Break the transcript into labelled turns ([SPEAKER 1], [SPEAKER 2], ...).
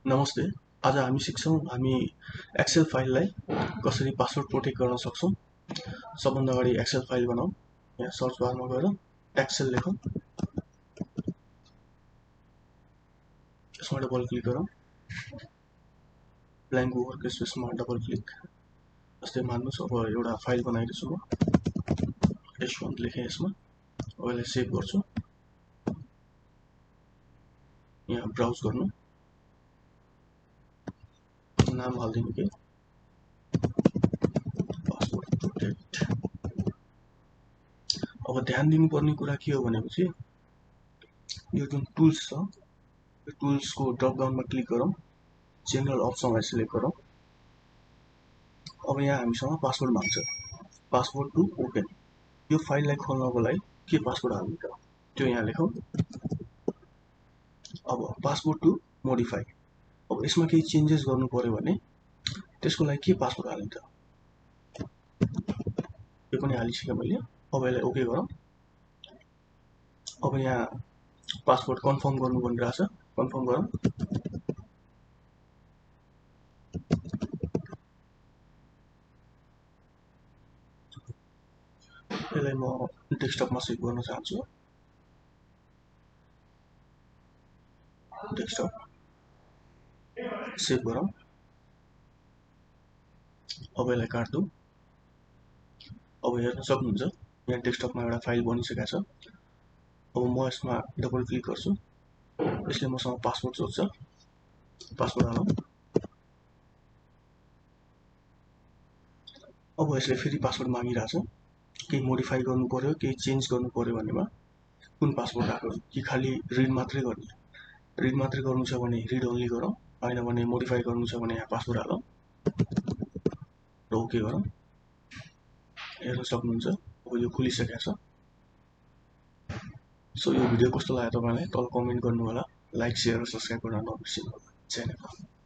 [SPEAKER 1] नमस्ते। आज हामी सिक्छौँ हामी एक्सेल फाइललाई कसरी पासवर्ड प्रोटेक्ट गर्न सक्छौँ। सबभन्दा अगाडि एक्सेल फाइल बनाऊ। यहाँ सर्च बारमा गएर एक्सेल लेखौँ। यसमा डबल क्लिक गरौँ। ब्ल्याङ्क वर्क स्पेसमा डबल क्लिक। जस्तै मान्नुहोस् अब एउटा फाइल बनाइरहेछु म। S1 लेखेँ यसमा। अब यसलाई सेभ गर्छु। यहाँ ब्राउज गर्नु। नाम हाल्दिनु के पासवर्ड प्रोटेक्ट। अब ध्यान दिनुपर्ने कुरा के हो भनेपछि यो जुन टुल्स छ यो टुल्सको ड्रप डाउनमा क्लिक गरौँ। जेनरल अप्सनलाई सिलेक्ट गरौँ। अब यहाँ हामीसँग पासवर्ड माग्छ। Password to open. यो फाइललाई खोल्नको लागि के पासवर्ड हाल्नु त त्यो यहाँ लेखौँ। अब पासवर्ड टु मोडिफाई। अब यसमा केही चेन्जेस गर्नु पर्यो भने त्यसको लागि के पासवर्ड हाल्नु त यो पनि हालिसकेँ मैले। अब यसलाई ओके गरौँ। अब यहाँ पासवर्ड कन्फर्म गर्नु भनिरहेछ। कन्फर्म गरौँ। यसलाई म डेस्कटपमा सेभ गर्न चाहन्छु। डेस्कटप सेभ गरौँ। अब यसलाई काट्दौँ। अब हेर्न सक्नुहुन्छ यहाँ डेस्कटपमा एउटा फाइल बनिसकेको छ। अब म यसमा डबल क्लिक गर्छु। यसले मसँग पासवर्ड सोध्छ। पासवर्ड हालौँ। अब यसले फेरि पासवर्ड मागिरहेछ। केही मोडिफाई गर्नु पर्यो, केही चेन्ज गर्नु पर्यो भनेमा कुन पासवर्ड राख्नु कि खाली रिड मात्रै गर्ने। रिड मात्रै गर्नु छ भने रिड ओन्ली गरौँ, हैन भने मोडिफाई गर्नु छ भने यहाँ पासवर्ड हालौँ र ओके गरौँ। हेर्न सक्नुहुन्छ अब यो खुलिसकेको छ। सो यो भिडियो कस्तो लाग्यो तपाईलाई तल कमेन्ट गर्नु होला। लाइक, शेयर र सब्स्क्राइब गर्न नबिर्सिनु होला च्यानललाई।